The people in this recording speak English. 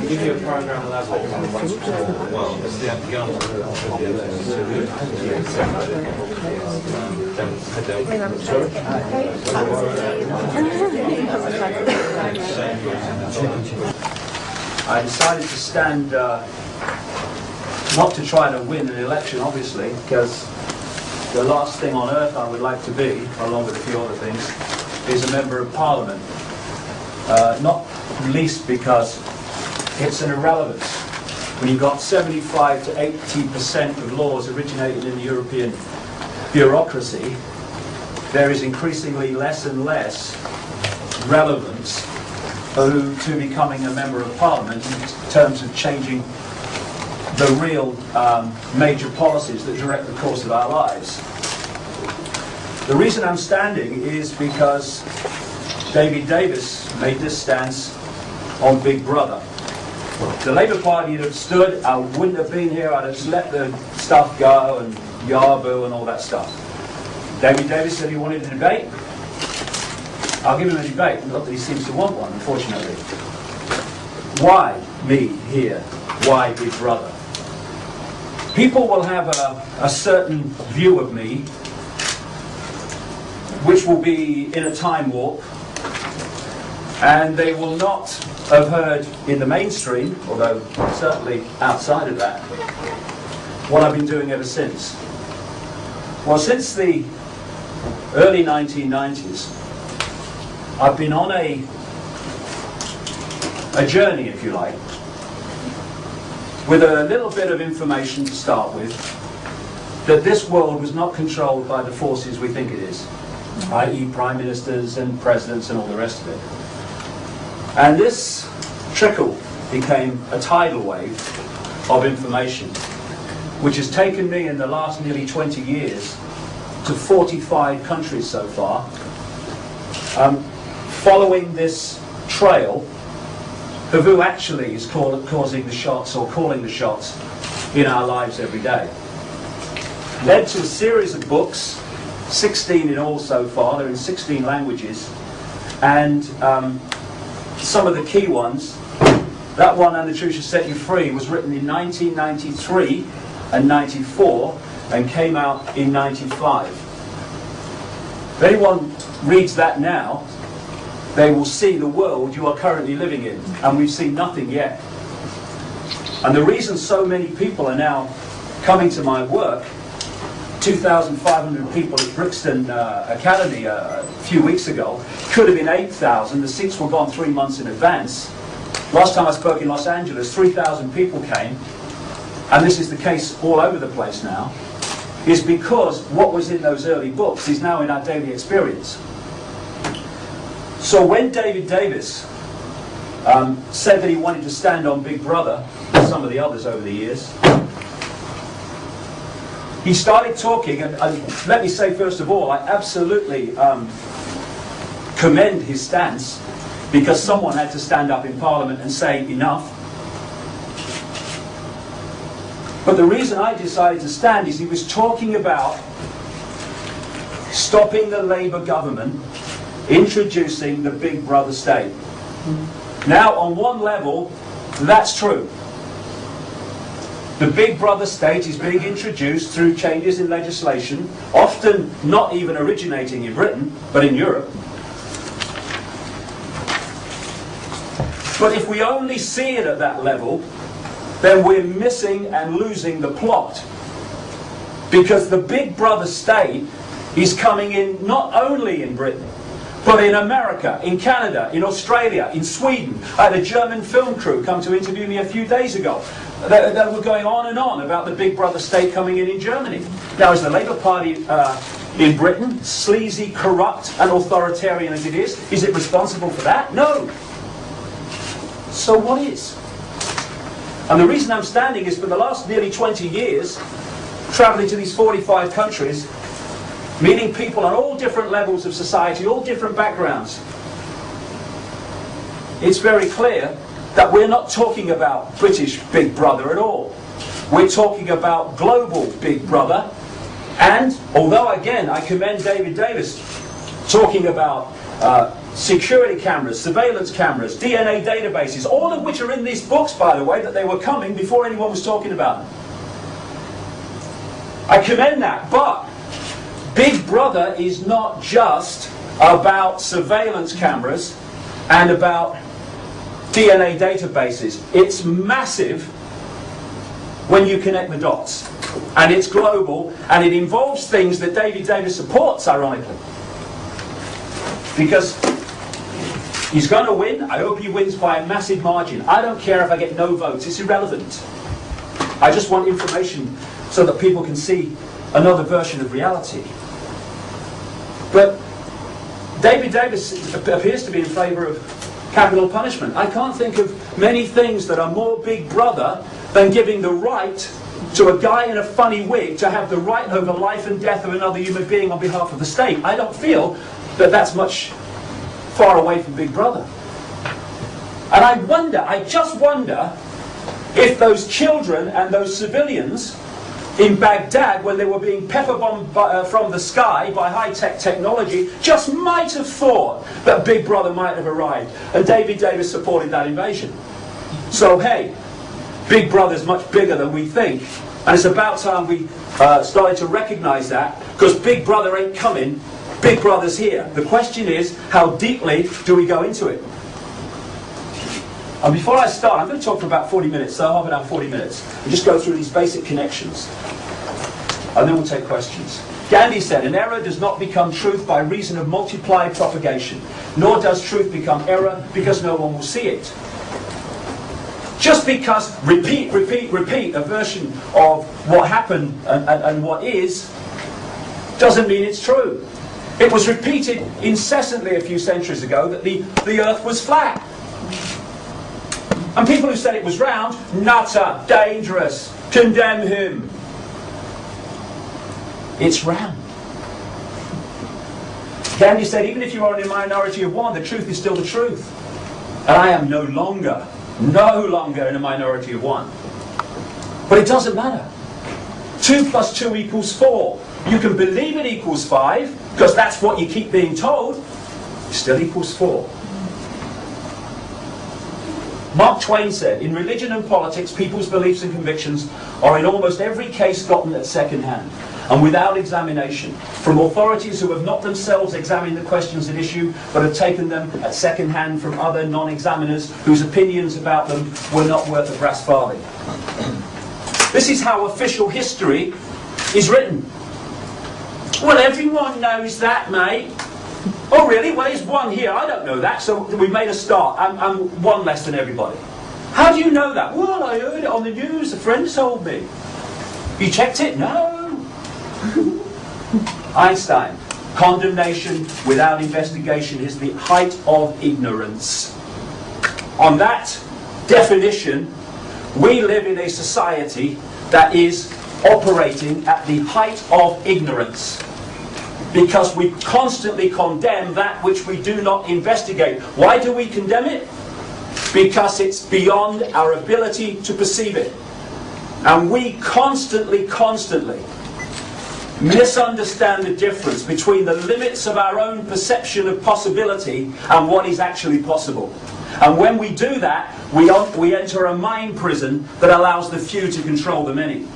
Give you a program level. Well, it's the I decided to stand, not to try to win an election, obviously, because the last thing on earth I would like to be, along with a few other things, is a member of Parliament. Not least because it's an irrelevance. When you've got 75 to 80% of laws originated in the European bureaucracy, there is increasingly less and less relevance to becoming a member of Parliament in terms of changing the real major policies that direct the course of our lives. The reason I'm standing is because David Davis made this stance on Big Brother. The Labour Party would have stood, I wouldn't have been here, I'd have just let the stuff go and Yarbu and all that stuff. David Davis said he wanted a debate. I'll give him a debate, not that he seems to want one, unfortunately. Why me here? Why Big Brother? People will have a certain view of me, which will be in a time warp, and they will not have heard in the mainstream, although certainly outside of that, what I've been doing ever since. Well, since the early 1990s, I've been on a journey, if you like, with a little bit of information to start with, that this world was not controlled by the forces we think it is, i.e. prime ministers and presidents and all the rest of it. And this trickle became a tidal wave of information, which has taken me in the last nearly 20 years to 45 countries so far, following this trail of who actually is causing the shots or calling the shots in our lives every day. Led to a series of books, 16 in all so far, they're in 16 languages, and some of the key ones, that one, And the Truth Shall Set You Free, was written in 1993 and 94 and came out in 95. If anyone reads that now, they will see the world you are currently living in, and we've seen nothing yet. And the reason so many people are now coming to my work, 2,500 people at Brixton Academy a few weeks ago, could have been 8,000, the seats were gone 3 months in advance. Last time I spoke in Los Angeles, 3,000 people came, and this is the case all over the place now, is because what was in those early books is now in our daily experience. So when David Davis said that he wanted to stand on Big Brother, and some of the others over the years, he started talking, and let me say first of all, I absolutely commend his stance, because someone had to stand up in Parliament and say enough. But the reason I decided to stand is he was talking about stopping the Labour government introducing the Big Brother state. Now, on one level, that's true. The Big Brother state is being introduced through changes in legislation, often not even originating in Britain, but in Europe. But if we only see it at that level, then we're missing and losing the plot. Because the Big Brother state is coming in not only in Britain, but in America, in Canada, in Australia, in Sweden. I had a German film crew come to interview me a few days ago. They were going on and on about the Big Brother state coming in Germany. Now, is the Labour Party in Britain sleazy, corrupt and authoritarian as it is it responsible for that? No. So what is? And the reason I'm standing is for the last nearly 20 years, travelling to these 45 countries, meeting people on all different levels of society, all different backgrounds. It's very clear that we're not talking about British Big Brother at all. We're talking about global Big Brother. And although, again, I commend David Davis talking about security cameras, surveillance cameras, DNA databases, all of which are in these books, by the way, that they were coming before anyone was talking about them. I commend that, but Big Brother is not just about surveillance cameras and about DNA databases. It's massive when you connect the dots. And it's global, and it involves things that David Davis supports, ironically. Because he's going to win. I hope he wins by a massive margin. I don't care if I get no votes. It's irrelevant. I just want information so that people can see another version of reality. But David Davis appears to be in favour of capital punishment. I can't think of many things that are more Big Brother than giving the right to a guy in a funny wig to have the right over life and death of another human being on behalf of the state. I don't feel that that's much far away from Big Brother. And I just wonder if those children and those civilians in Baghdad, when they were being pepper bombed from the sky by high-tech technology, just might have thought that Big Brother might have arrived. And David Davis supported that invasion. So hey, Big Brother's much bigger than we think. And it's about time we started to recognise that, because Big Brother ain't coming, Big Brother's here. The question is, how deeply do we go into it? And before I start, I'm going to talk for about 40 minutes, so I'll have about 40 minutes, and just go through these basic connections. And then we'll take questions. Gandhi said, an error does not become truth by reason of multiplied propagation, nor does truth become error because no one will see it. Just because repeat a version of what happened and what is, doesn't mean it's true. It was repeated incessantly a few centuries ago that the earth was flat. And people who said it was round, nutter, dangerous, condemn him. It's round. Gandhi said, even if you are in a minority of one, the truth is still the truth. And I am no longer in a minority of one. But it doesn't matter. 2 plus 2 equals 4. You can believe it equals 5, because that's what you keep being told. It still equals 4. Mark Twain said, in religion and politics, people's beliefs and convictions are in almost every case gotten at second hand, and without examination, from authorities who have not themselves examined the questions at issue, but have taken them at second hand from other non-examiners whose opinions about them were not worth a brass farthing. This is how official history is written. Well, everyone knows that, mate. Oh really? Well, there's one here. I don't know that, so we made a start. I'm one less than everybody. How do you know that? Well, I heard it on the news. A friend told me. You checked it? No. Einstein. Condemnation without investigation is the height of ignorance. On that definition, we live in a society that is operating at the height of ignorance. Because we constantly condemn that which we do not investigate. Why do we condemn it? Because it's beyond our ability to perceive it. And we constantly misunderstand the difference between the limits of our own perception of possibility and what is actually possible. And when we do that, we enter a mind prison that allows the few to control the many.